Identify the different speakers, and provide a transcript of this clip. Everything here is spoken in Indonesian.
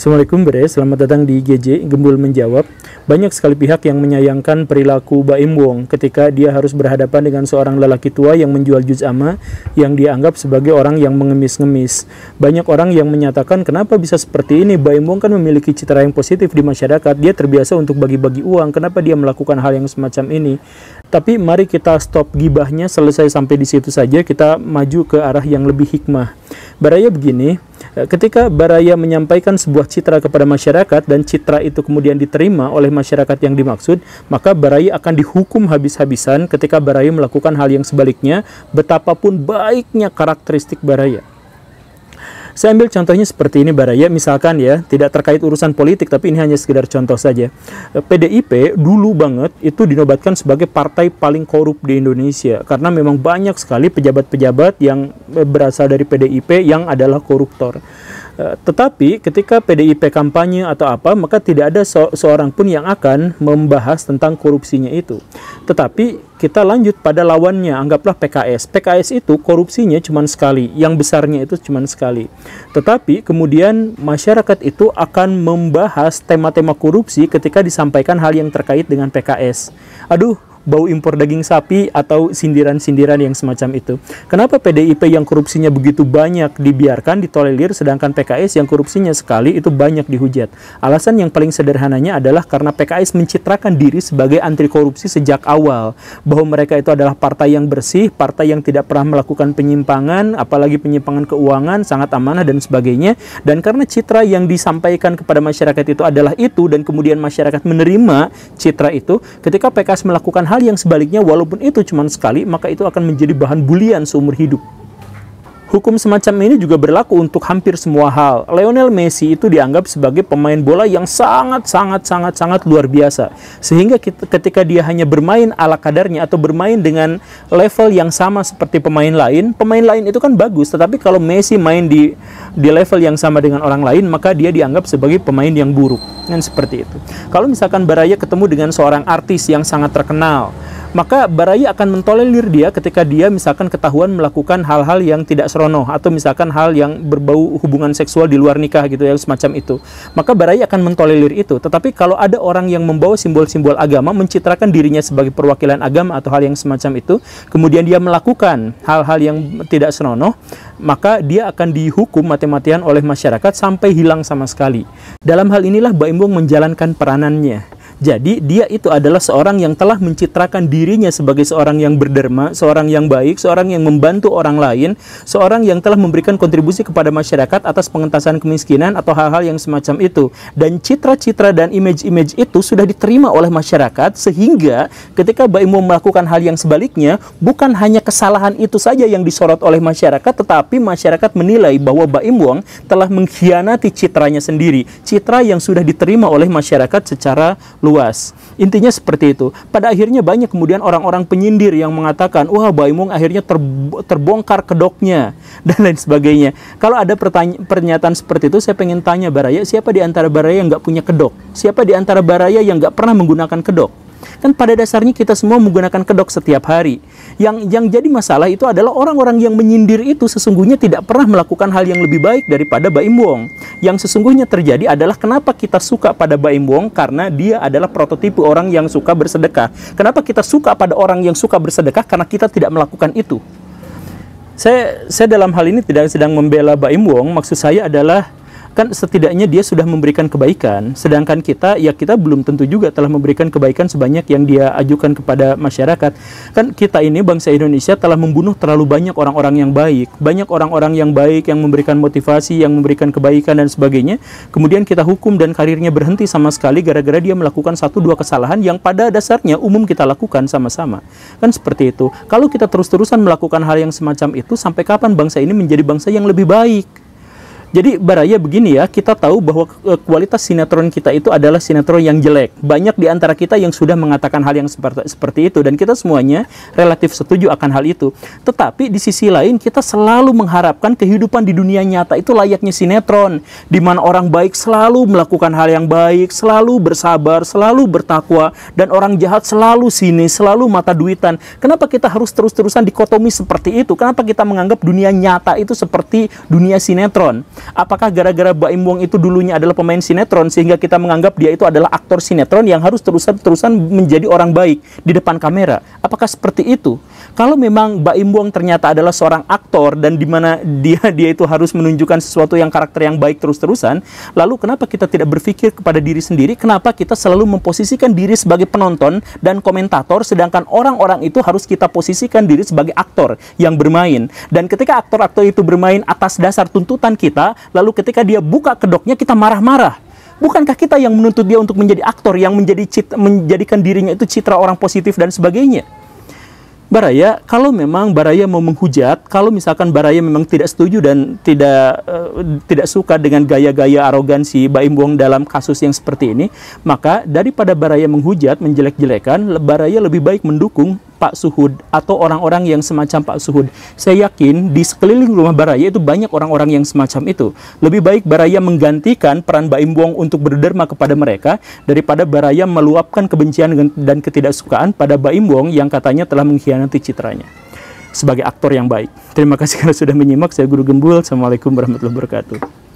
Speaker 1: Assalamualaikum Bre, selamat datang di GJ Gembul Menjawab. Banyak sekali pihak yang menyayangkan perilaku Baim Wong ketika dia harus berhadapan dengan seorang lelaki tua yang menjual juz amma yang dia anggap sebagai orang yang mengemis-ngemis. Banyak orang yang menyatakan kenapa bisa seperti ini, Baim Wong kan memiliki citra yang positif di masyarakat, dia terbiasa untuk bagi-bagi uang, kenapa dia melakukan hal yang semacam ini. Tapi mari kita stop gibahnya, selesai sampai di situ saja, kita maju ke arah yang lebih hikmah. Baraya begini, ketika Baraya menyampaikan sebuah citra kepada masyarakat dan citra itu kemudian diterima oleh masyarakat yang dimaksud, maka Baraya akan dihukum habis-habisan ketika Baraya melakukan hal yang sebaliknya, betapapun baiknya karakteristik Baraya. Saya ambil contohnya seperti ini Baraya, misalkan ya, tidak terkait urusan politik, tapi ini hanya sekedar contoh saja. PDIP dulu banget itu dinobatkan sebagai partai paling korup di Indonesia, karena memang banyak sekali pejabat-pejabat yang berasal dari PDIP yang adalah koruptor. Tetapi ketika PDIP kampanye atau apa, maka tidak ada seorang pun yang akan membahas tentang korupsinya itu. Tetapi kita lanjut pada lawannya, anggaplah PKS. PKS itu korupsinya cuma sekali, yang besarnya itu cuma sekali. Tetapi kemudian masyarakat itu akan membahas tema-tema korupsi ketika disampaikan hal yang terkait dengan PKS. Aduh, bau impor daging sapi atau sindiran-sindiran yang semacam itu. Kenapa PDIP yang korupsinya begitu banyak dibiarkan, ditolerir, sedangkan PKS yang korupsinya sekali itu banyak dihujat? Alasan yang paling sederhananya adalah karena PKS mencitrakan diri sebagai anti korupsi sejak awal, bahwa mereka itu adalah partai yang bersih, partai yang tidak pernah melakukan penyimpangan, apalagi penyimpangan keuangan, sangat amanah dan sebagainya. Dan karena citra yang disampaikan kepada masyarakat itu adalah itu, dan kemudian masyarakat menerima citra itu, ketika PKS melakukan hal yang sebaliknya, walaupun itu cuma sekali, maka itu akan menjadi bahan bulian seumur hidup. Hukum semacam ini juga berlaku untuk hampir semua hal. Lionel Messi itu dianggap sebagai pemain bola yang sangat luar biasa. Sehingga ketika dia hanya bermain ala kadarnya atau bermain dengan level yang sama seperti pemain lain itu kan bagus. Tetapi kalau Messi main di level yang sama dengan orang lain, maka dia dianggap sebagai pemain yang buruk. Dan seperti itu. Kalau misalkan Baraya ketemu dengan seorang artis yang sangat terkenal, maka Baraya akan mentolerir dia ketika dia misalkan ketahuan melakukan hal-hal yang tidak senonoh, atau misalkan hal yang berbau hubungan seksual di luar nikah gitu ya, semacam itu. Maka Baraya akan mentolerir itu. Tetapi kalau ada orang yang membawa simbol-simbol agama, mencitrakan dirinya sebagai perwakilan agama atau hal yang semacam itu, kemudian dia melakukan hal-hal yang tidak senonoh, maka dia akan dihukum mati-matian oleh masyarakat sampai hilang sama sekali. Dalam hal inilah Baim Wong menjalankan peranannya. Jadi dia itu adalah seorang yang telah mencitrakan dirinya sebagai seorang yang berderma, seorang yang baik, seorang yang membantu orang lain, seorang yang telah memberikan kontribusi kepada masyarakat atas pengentasan kemiskinan atau hal-hal yang semacam itu. Dan citra-citra dan image-image itu sudah diterima oleh masyarakat, sehingga ketika Baim Wong melakukan hal yang sebaliknya, bukan hanya kesalahan itu saja yang disorot oleh masyarakat, tetapi masyarakat menilai bahwa Baim Wong telah mengkhianati citranya sendiri, citra yang sudah diterima oleh masyarakat secara luas. Intinya seperti itu. Pada akhirnya banyak kemudian orang-orang penyindir yang mengatakan, wah Baim Wong akhirnya terbongkar kedoknya dan lain sebagainya. Kalau ada pernyataan seperti itu, saya pengen tanya Baraya, siapa di antara Baraya yang nggak punya kedok? Siapa di antara Baraya yang nggak pernah menggunakan kedok? Kan pada dasarnya kita semua menggunakan kedok setiap hari. Yang jadi masalah itu adalah orang-orang yang menyindir itu sesungguhnya tidak pernah melakukan hal yang lebih baik daripada Baim Wong. Yang sesungguhnya terjadi adalah kenapa kita suka pada Baim Wong, karena dia adalah prototipe orang yang suka bersedekah. Kenapa kita suka pada orang yang suka bersedekah? Karena kita tidak melakukan itu. Saya dalam hal ini tidak sedang membela Baim Wong, maksud saya adalah kan setidaknya dia sudah memberikan kebaikan, sedangkan kita belum tentu juga telah memberikan kebaikan sebanyak yang dia ajukan kepada masyarakat. Kan kita ini bangsa Indonesia telah membunuh terlalu banyak orang-orang yang baik, banyak orang-orang yang baik yang memberikan motivasi, yang memberikan kebaikan dan sebagainya. Kemudian kita hukum dan karirnya berhenti sama sekali gara-gara dia melakukan 1-2 kesalahan yang pada dasarnya umum kita lakukan sama-sama. Kan seperti itu. Kalau kita terus-terusan melakukan hal yang semacam itu, sampai kapan bangsa ini menjadi bangsa yang lebih baik? Jadi Baraya begini ya, kita tahu bahwa kualitas sinetron kita itu adalah sinetron yang jelek. Banyak di antara kita yang sudah mengatakan hal yang seperti itu, dan kita semuanya relatif setuju akan hal itu. Tetapi di sisi lain kita selalu mengharapkan kehidupan di dunia nyata itu layaknya sinetron, di mana orang baik selalu melakukan hal yang baik, selalu bersabar, selalu bertakwa, dan orang jahat selalu sinis, selalu mata duitan. Kenapa kita harus terus-terusan dikotomi seperti itu? Kenapa kita menganggap dunia nyata itu seperti dunia sinetron? Apakah gara-gara Baim Wong itu dulunya adalah pemain sinetron sehingga kita menganggap dia itu adalah aktor sinetron yang harus terusan menjadi orang baik di depan kamera? Apakah seperti itu? Kalau memang Baim Wong ternyata adalah seorang aktor dan di mana dia itu harus menunjukkan sesuatu yang karakter yang baik terus-terusan, lalu kenapa kita tidak berpikir kepada diri sendiri? Kenapa kita selalu memposisikan diri sebagai penonton dan komentator, sedangkan orang-orang itu harus kita posisikan diri sebagai aktor yang bermain? Dan ketika aktor-aktor itu bermain atas dasar tuntutan kita, lalu ketika dia buka kedoknya kita marah-marah. Bukankah kita yang menuntut dia untuk menjadi aktor yang menjadikan dirinya itu citra orang positif dan sebagainya? Baraya, kalau memang Baraya mau menghujat, kalau misalkan Baraya memang tidak setuju dan tidak suka dengan gaya-gaya arogansi Baim Wong dalam kasus yang seperti ini, maka daripada Baraya menghujat, menjelek-jelekan, Baraya lebih baik mendukung Pak Suhud atau orang-orang yang semacam Pak Suhud. Saya yakin di sekeliling rumah Baraya itu banyak orang-orang yang semacam itu. Lebih baik Baraya menggantikan peran Baim Wong untuk berderma kepada mereka daripada Baraya meluapkan kebencian dan ketidaksukaan pada Baim Wong yang katanya telah mengkhianati citranya sebagai aktor yang baik. Terima kasih karena sudah menyimak. Saya Guru Gembul. Assalamualaikum warahmatullahi wabarakatuh.